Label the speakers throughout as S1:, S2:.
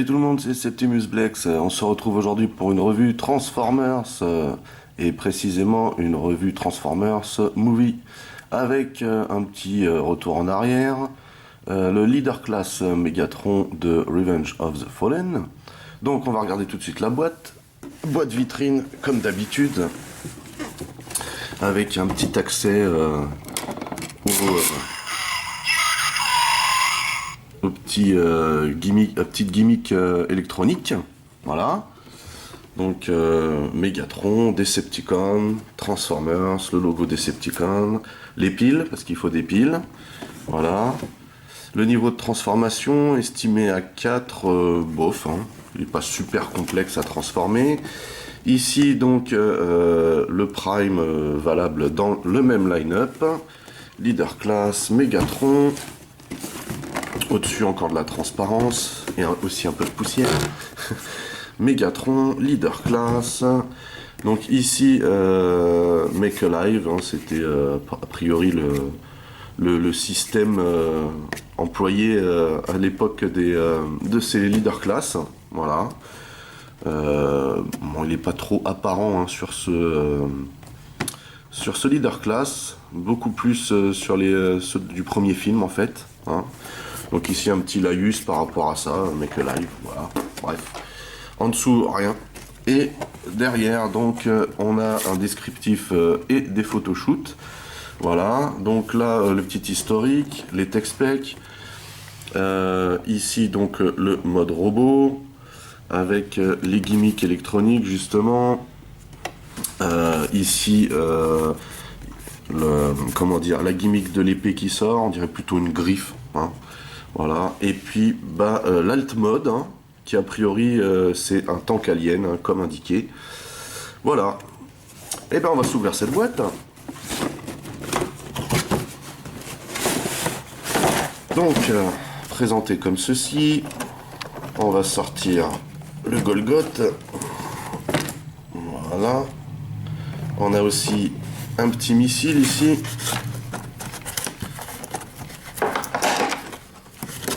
S1: Salut tout le monde, c'est Septimus Blex. On se retrouve aujourd'hui pour une revue Transformers, et précisément une revue Transformers Movie, avec un petit retour en arrière, le Leader Class Megatron de Revenge of the Fallen. Donc on va regarder tout de suite la boîte vitrine comme d'habitude, avec un petit accès aux petite gimmick électronique. Voilà. Donc Megatron, Decepticon, Transformers, le logo Decepticon, les piles, parce qu'il faut des piles. Voilà. Le niveau de transformation estimé à 4, bof, hein. Il n'est pas super complexe à transformer. Ici donc le Prime valable dans le même line-up. Leader Class, Megatron. Au-dessus encore de la transparence et aussi un peu de poussière. Megatron, Leader Class. Donc ici Make Alive, hein, c'était a priori le système employé à l'époque de ces Leader Class. Voilà. Bon, il n'est pas trop apparent, hein, sur ce Leader Class, beaucoup plus sur ceux du premier film en fait, hein. Donc ici un petit laïus par rapport à ça, Make Alive, voilà, bref. En dessous, rien. Et derrière, donc, on a un descriptif et des photoshoots. Voilà, donc là, le petit historique, les tech specs. Ici, donc, le mode robot, avec les gimmicks électroniques, justement. Ici, comment dire, la gimmick de l'épée qui sort, on dirait plutôt une griffe, hein. Voilà, et puis l'alt mode, hein, qui a priori c'est un tank alien, hein, comme indiqué. Voilà, et ben on va s'ouvrir cette boîte. Donc présenté comme ceci, on va sortir le Golgoth. Voilà, on a aussi un petit missile ici.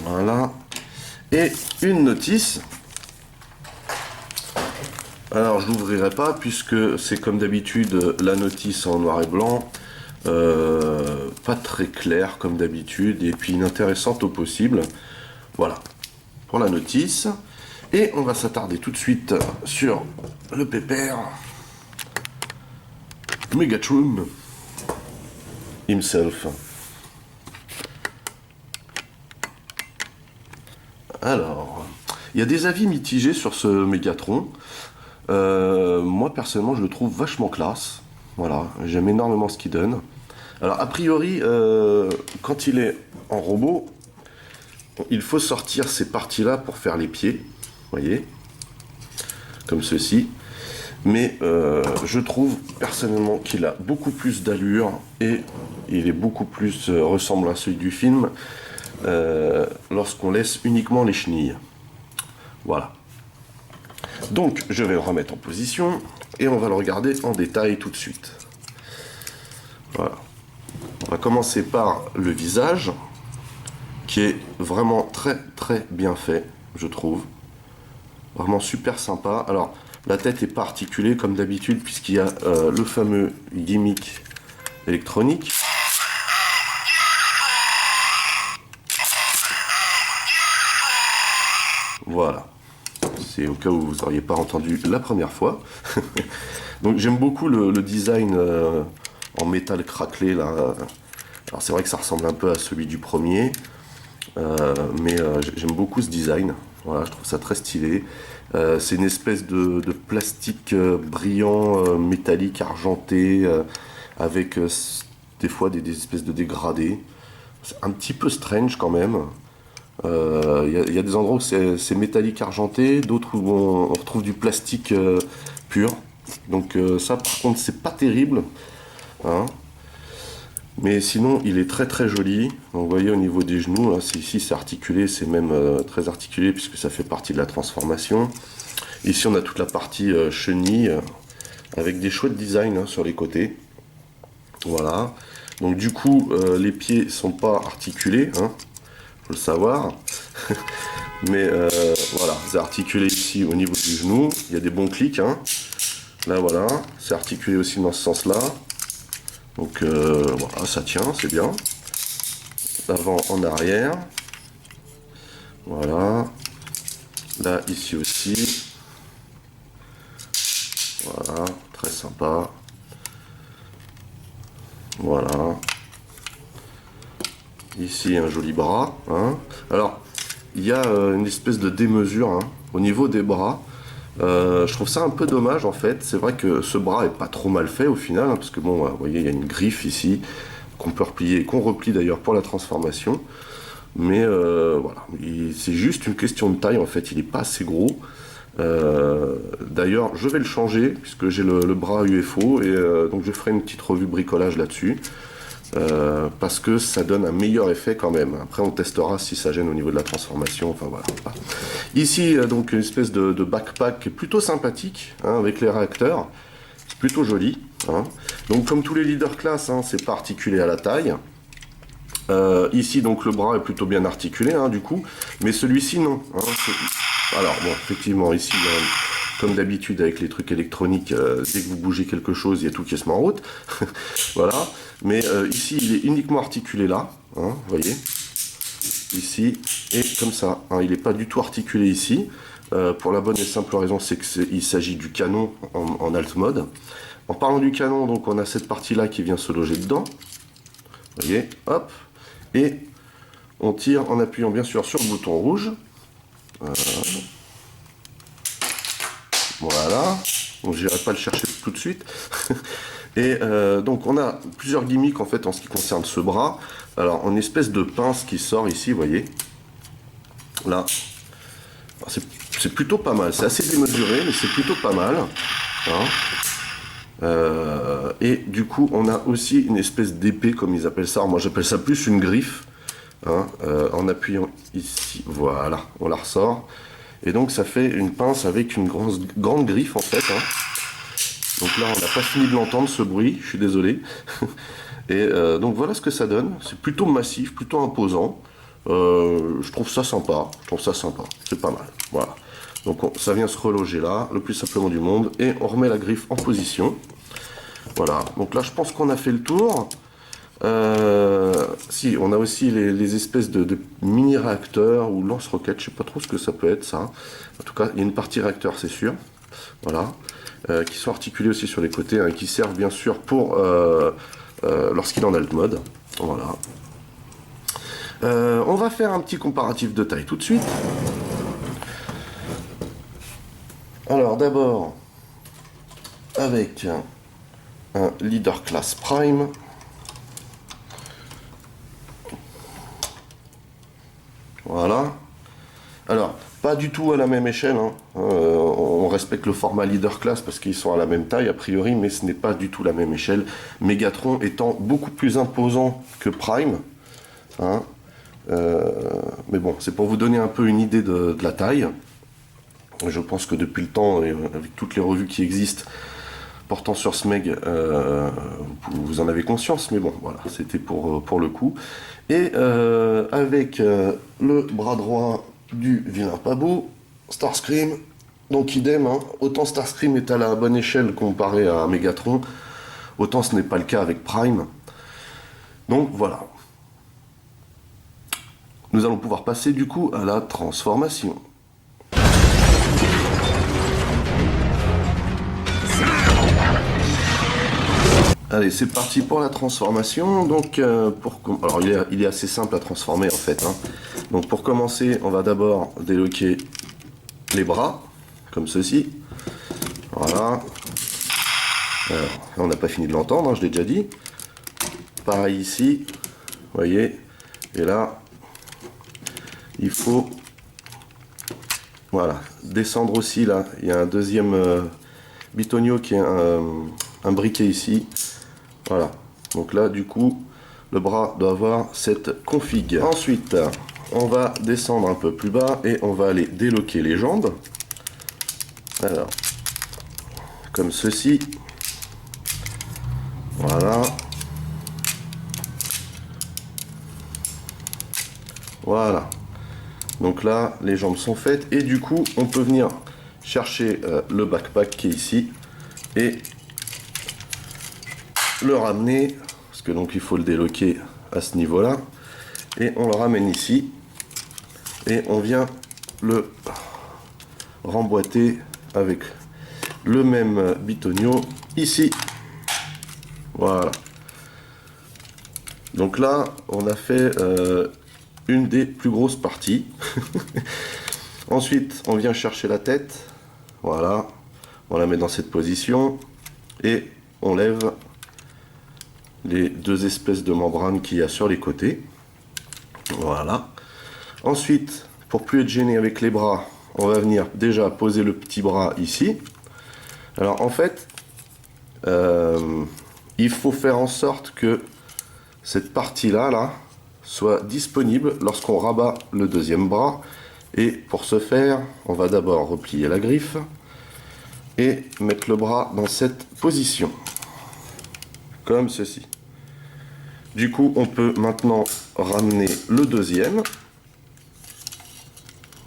S1: Voilà, et une notice. Alors je l'ouvrirai pas puisque c'est comme d'habitude la notice en noir et blanc, pas très claire comme d'habitude et puis inintéressante au possible. Voilà pour la notice, et on va s'attarder tout de suite sur le pépère Megatron himself. Alors, il y a des avis mitigés sur ce Megatron. Moi, personnellement, je le trouve vachement classe. Voilà, j'aime énormément ce qu'il donne. Alors, a priori, quand il est en robot, il faut sortir ces parties-là pour faire les pieds. Vous voyez, comme ceci. Mais je trouve personnellement qu'il a beaucoup plus d'allure et il est beaucoup plus ressemblant à celui du film. Lorsqu'on laisse uniquement les chenilles. Voilà. Donc je vais le remettre en position et on va le regarder en détail tout de suite. Voilà. On va commencer par le visage, qui est vraiment très très bien fait, je trouve. Vraiment super sympa. Alors la tête n'est pas articulée comme d'habitude puisqu'il y a le fameux gimmick électronique. Voilà, c'est au cas où vous n'auriez pas entendu la première fois. Donc j'aime beaucoup le design en métal craquelé là. Alors c'est vrai que ça ressemble un peu à celui du premier, mais j'aime beaucoup ce design. Voilà, je trouve ça très stylé. C'est une espèce de plastique brillant, métallique, argenté, avec des fois des espèces de dégradés. C'est un petit peu strange quand même. Il y a des endroits où c'est métallique argenté, d'autres où on retrouve du plastique pur. Donc ça par contre c'est pas terrible, hein. Mais sinon il est très très joli. Donc, vous voyez au niveau des genoux, hein, ici c'est articulé, c'est même très articulé puisque ça fait partie de la transformation. Ici on a toute la partie chenille avec des chouettes designs, hein, sur les côtés. Voilà. Donc du coup les pieds sont pas articulés, hein, faut le savoir. Mais voilà, c'est articulé ici au niveau du genou. Il y a des bons clics, hein. Là voilà, c'est articulé aussi dans ce sens-là. Donc voilà, ça tient, c'est bien. D'avant en arrière. Voilà. Là, ici aussi. Voilà, très sympa. Voilà. Ici, un joli bras, hein. Alors, il y a une espèce de démesure, hein, au niveau des bras. Je trouve ça un peu dommage en fait. C'est vrai que ce bras est pas trop mal fait au final, hein, parce que bon, vous voyez, il y a une griffe ici qu'on peut replier, qu'on replie d'ailleurs pour la transformation. Mais voilà, c'est juste une question de taille en fait. Il n'est pas assez gros. D'ailleurs, je vais le changer puisque j'ai le bras UFO et donc je ferai une petite revue bricolage là-dessus. Parce que ça donne un meilleur effet quand même. Après, on testera si ça gêne au niveau de la transformation. Enfin voilà. Ici, donc une espèce de backpack qui est plutôt sympathique, hein, avec les réacteurs. C'est plutôt joli, hein. Donc, comme tous les leader class, hein, c'est pas articulé à la taille. Ici, donc le bras est plutôt bien articulé, hein, du coup, mais celui-ci non, hein. Alors bon, effectivement, ici, comme d'habitude avec les trucs électroniques, dès que vous bougez quelque chose, il y a tout qui se met en route. Voilà. Mais ici, il est uniquement articulé là, hein, vous voyez, ici, et comme ça, hein, il n'est pas du tout articulé ici, pour la bonne et simple raison, c'est qu'il s'agit du canon en alt mode. En parlant du canon, donc on a cette partie-là qui vient se loger dedans, vous voyez, hop, et on tire en appuyant bien sûr sur le bouton rouge, voilà, donc j'irai pas le chercher tout de suite. Et donc on a plusieurs gimmicks en fait en ce qui concerne ce bras. Alors une espèce de pince qui sort ici, vous voyez. Là. C'est plutôt pas mal. C'est assez démesuré, mais c'est plutôt pas mal. Hein. Et du coup, on a aussi une espèce d'épée, comme ils appellent ça. Alors, moi j'appelle ça plus une griffe. Hein, en appuyant ici, voilà, on la ressort. Et donc ça fait une pince avec une grande griffe en fait. Hein. Donc là, on n'a pas fini de l'entendre, ce bruit, je suis désolé. Et donc voilà ce que ça donne. C'est plutôt massif, plutôt imposant. Je trouve ça sympa, c'est pas mal. Voilà. Donc ça vient se reloger là, le plus simplement du monde, et on remet la griffe en position. Voilà, donc là je pense qu'on a fait le tour. Si, on a aussi les espèces de mini-réacteurs ou lance-roquettes, je sais pas trop ce que ça peut être ça. En tout cas, il y a une partie réacteur, c'est sûr. Voilà. Qui sont articulés aussi sur les côtés, hein, et qui servent bien sûr pour lorsqu'il est en alt mode. Voilà. On va faire un petit comparatif de taille tout de suite. Alors d'abord, avec un Leader Class Prime. Voilà. Alors, pas du tout à la même échelle, hein. On respecte le format Leader Class parce qu'ils sont à la même taille a priori, mais ce n'est pas du tout la même échelle. Megatron étant beaucoup plus imposant que Prime. Hein. Mais bon, c'est pour vous donner un peu une idée de la taille. Je pense que depuis le temps, et avec toutes les revues qui existent portant sur Smeg, vous en avez conscience, mais bon, voilà, c'était pour le coup. Et avec le bras droit du vilain pas beau, Starscream, donc idem, hein, autant Starscream est à la bonne échelle comparé à Megatron, autant ce n'est pas le cas avec Prime. Donc voilà. Nous allons pouvoir passer du coup à la transformation. Allez, c'est parti pour la transformation. Donc, alors il est assez simple à transformer en fait, hein. Donc pour commencer, on va d'abord déloquer les bras, comme ceci. Voilà. Alors, là, on n'a pas fini de l'entendre, hein, je l'ai déjà dit. Pareil ici, vous voyez. Et là, il faut, voilà, descendre aussi là. Il y a un deuxième bitonio qui est un briquet ici. Voilà. Donc là, du coup, le bras doit avoir cette config. Ensuite, on va descendre un peu plus bas et on va aller déloquer les jambes. Alors, comme ceci. Voilà. Voilà. Donc là, les jambes sont faites et du coup, on peut venir chercher le backpack qui est ici et le ramener, parce que donc il faut le déloquer à ce niveau-là, et on le ramène ici et on vient le remboîter avec le même bitonio ici. Voilà. Donc là, on a fait une des plus grosses parties. Ensuite, on vient chercher la tête. Voilà. On la met dans cette position. Et on lève les deux espèces de membranes qu'il y a sur les côtés. Voilà. Ensuite, pour plus être gêné avec les bras, on va venir déjà poser le petit bras ici. Alors en fait, il faut faire en sorte que cette partie-là là, soit disponible lorsqu'on rabat le deuxième bras. Et pour ce faire, on va d'abord replier la griffe et mettre le bras dans cette position. Comme ceci. Du coup, on peut maintenant ramener le deuxième.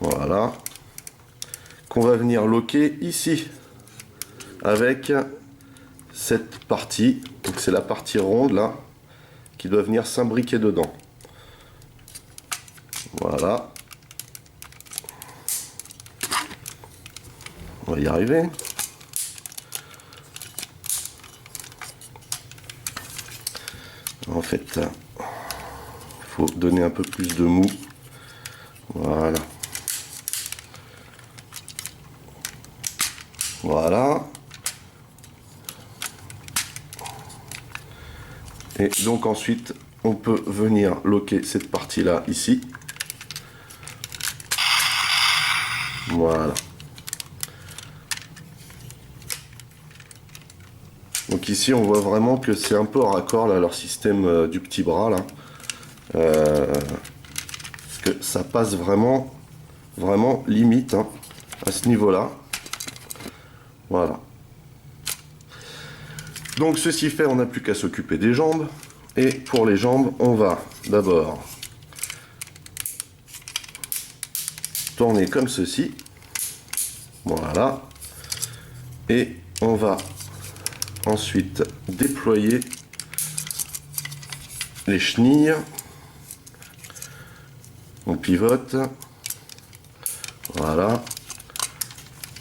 S1: Voilà. Qu'on va venir loquer ici. Avec cette partie. Donc c'est la partie ronde là. Qui doit venir s'imbriquer dedans. Voilà. On va y arriver. En fait, il faut donner un peu plus de mou. Voilà. Voilà. Et donc ensuite, on peut venir loquer cette partie-là ici. Voilà. Donc ici, on voit vraiment que c'est un peu en raccord là, leur système du petit bras là. Parce que ça passe vraiment, vraiment limite hein, à ce niveau-là. Voilà. Donc ceci fait, on n'a plus qu'à s'occuper des jambes. Et pour les jambes, on va d'abord tourner comme ceci. Voilà. Et on va ensuite déployer les chenilles. On pivote. Voilà.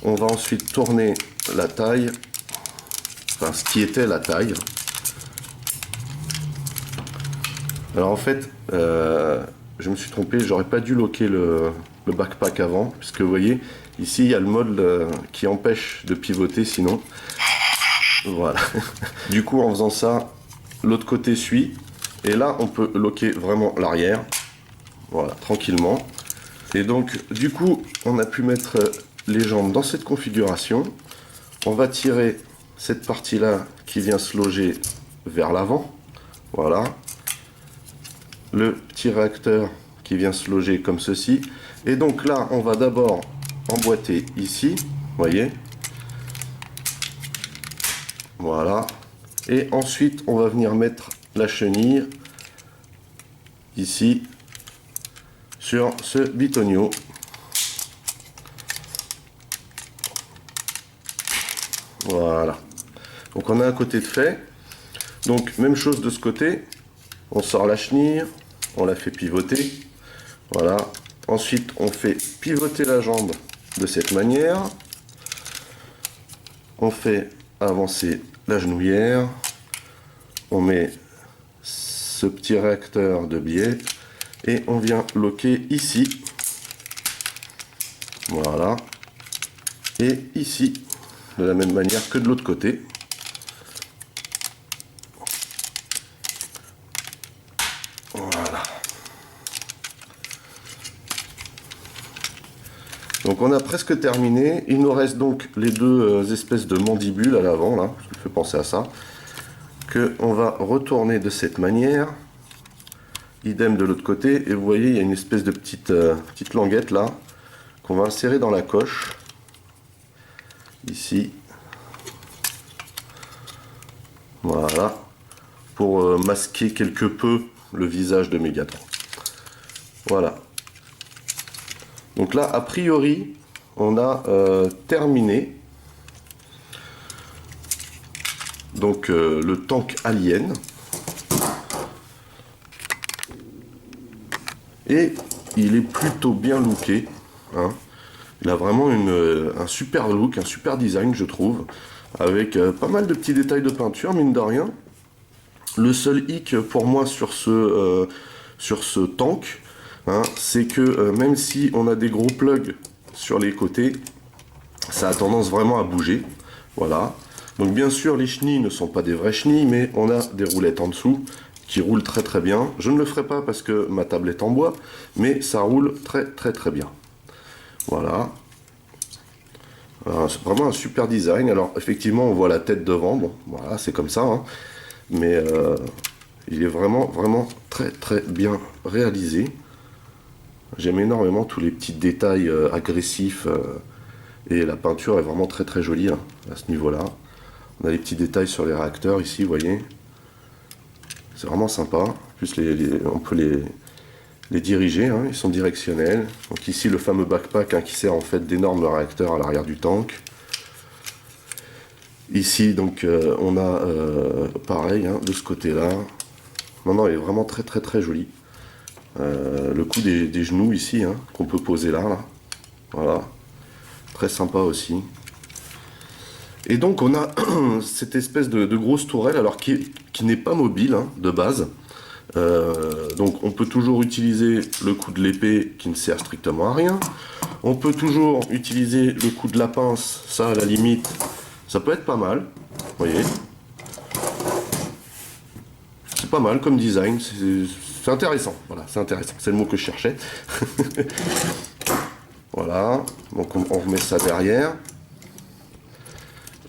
S1: On va ensuite tourner la taille. Enfin, ce qui était la taille. Alors en fait, je me suis trompé, j'aurais pas dû loquer le backpack avant, puisque vous voyez, ici il y a le mode qui empêche de pivoter sinon. Voilà. Du coup, en faisant ça, l'autre côté suit, et là on peut loquer vraiment l'arrière. Voilà, tranquillement. Et donc, du coup, on a pu mettre les jambes dans cette configuration. On va tirer cette partie-là qui vient se loger vers l'avant. Voilà. Le petit réacteur qui vient se loger comme ceci. Et donc là, on va d'abord emboîter ici. Vous voyez. Voilà. Et ensuite, on va venir mettre la chenille ici sur ce bitonio. Voilà. Donc on a un côté de fait. Donc même chose de ce côté. On sort la chenille, on la fait pivoter. Voilà. Ensuite on fait pivoter la jambe de cette manière. On fait avancer la genouillère. On met ce petit réacteur de biais. Et on vient loquer ici. Voilà. Et ici. De la même manière que de l'autre côté. Voilà. Donc on a presque terminé. Il nous reste donc les deux espèces de mandibules à l'avant, là. Ça me fait penser à ça. Que on va retourner de cette manière. Idem de l'autre côté. Et vous voyez, il y a une espèce de petite languette là. Qu'on va insérer dans la coche. Ici. Voilà. Pour masquer quelque peu le visage de Mégatron. Voilà. Donc là, a priori, on a terminé. Donc le tank Alien. Et il est plutôt bien looké. Hein. Il a vraiment un super look, un super design, je trouve. Avec pas mal de petits détails de peinture, mine de rien. Le seul hic pour moi sur ce tank, hein, c'est que même si on a des gros plugs sur les côtés, ça a tendance vraiment à bouger. Voilà. Donc bien sûr, les chenilles ne sont pas des vraies chenilles, mais on a des roulettes en dessous qui roulent très très bien. Je ne le ferai pas parce que ma table est en bois, mais ça roule très très très bien. Voilà. C'est vraiment un super design. Alors effectivement, on voit la tête devant. Bon, voilà, c'est comme ça. Hein. Mais il est vraiment vraiment très très bien réalisé. J'aime énormément tous les petits détails agressifs. Et la peinture est vraiment très très jolie hein, à ce niveau-là. On a les petits détails sur les réacteurs ici, vous voyez. C'est vraiment sympa. En plus, on peut les diriger, hein, ils sont directionnels. Donc ici, le fameux backpack hein, qui sert en fait d'énorme réacteur à l'arrière du tank. Ici, donc, on a pareil, hein, de ce côté-là. Non, il est vraiment très très très joli. Le coup des genoux ici, hein, qu'on peut poser là. Voilà. Très sympa aussi. Et donc on a cette espèce de grosse tourelle, alors qui n'est pas mobile hein, de base. Donc on peut toujours utiliser le coup de l'épée qui ne sert strictement à rien. On peut toujours utiliser le coup de la pince, ça à la limite, ça peut être pas mal. Vous voyez. C'est pas mal comme design, c'est intéressant. Voilà, c'est intéressant, c'est le mot que je cherchais. Voilà, donc on remet ça derrière.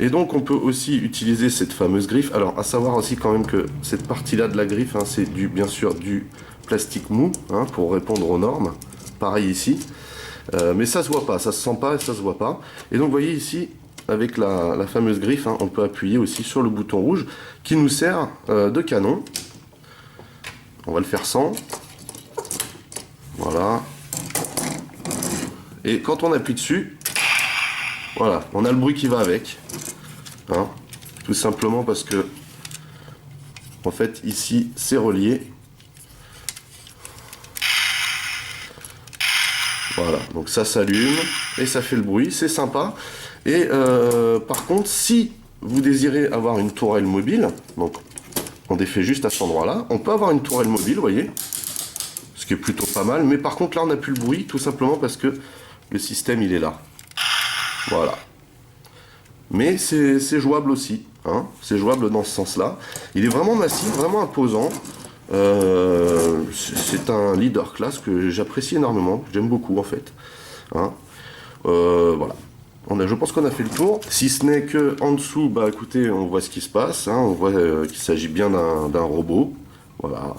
S1: Et donc on peut aussi utiliser cette fameuse griffe. Alors à savoir aussi quand même que cette partie-là de la griffe, hein, c'est bien sûr du plastique mou hein, pour répondre aux normes. Pareil ici. Mais ça se voit pas, ça se sent pas et ça se voit pas. Et donc vous voyez ici, avec la fameuse griffe, hein, on peut appuyer aussi sur le bouton rouge qui nous sert de canon. On va le faire sans. Voilà. Et quand on appuie dessus, voilà, on a le bruit qui va avec. Hein, tout simplement parce que en fait ici c'est relié. Voilà, donc ça s'allume et ça fait le bruit, c'est sympa. Et par contre, si vous désirez avoir une tourelle mobile, donc on défait juste à cet endroit-là, on peut avoir une tourelle mobile, vous voyez, ce qui est plutôt pas mal. Mais par contre là, on n'a plus le bruit, tout simplement parce que le système il est là. Voilà. Mais c'est jouable aussi, hein. C'est jouable dans ce sens-là. Il est vraiment massif, vraiment imposant. C'est un leader class que j'apprécie énormément, que j'aime beaucoup en fait. Hein. Voilà. Je pense qu'on a fait le tour. Si ce n'est que en dessous, bah écoutez, on voit ce qui se passe. Hein. On voit qu'il s'agit bien d'un robot. Voilà.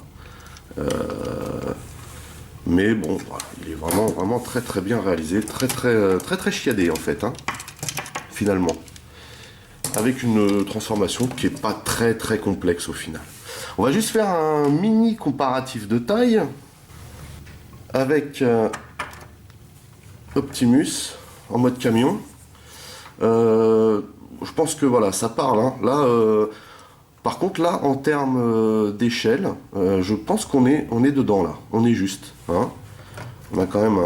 S1: Mais bon, voilà. Il est vraiment, vraiment très très bien réalisé, très très chiadé en fait, hein. Finalement. Avec une transformation qui n'est pas très très complexe au final. On va juste faire un mini comparatif de taille avec Optimus en mode camion. Je pense que voilà, ça parle. Hein. Là, par contre, là, en termes d'échelle, je pense qu'on est dedans là. On est juste. Hein. On a quand même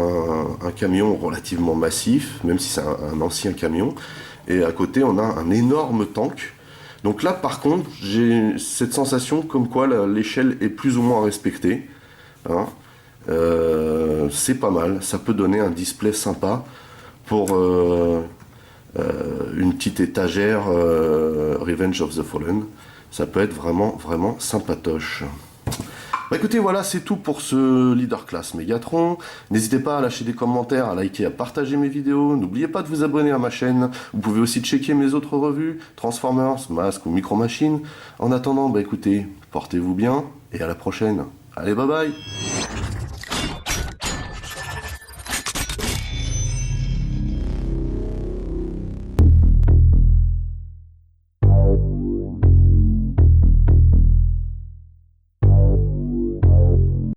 S1: un camion relativement massif, même si c'est un ancien camion. Et à côté, on a un énorme tank. Donc là, par contre, j'ai cette sensation comme quoi l'échelle est plus ou moins respectée. Hein. C'est pas mal. Ça peut donner un display sympa pour une petite étagère Revenge of the Fallen. Ça peut être vraiment, vraiment sympatoche. Bah écoutez, voilà, c'est tout pour ce Leader Class Megatron. N'hésitez pas à lâcher des commentaires, à liker, à partager mes vidéos. N'oubliez pas de vous abonner à ma chaîne. Vous pouvez aussi checker mes autres revues, Transformers, Mask ou Micro Machines. En attendant, bah écoutez, portez-vous bien et à la prochaine. Allez, bye bye!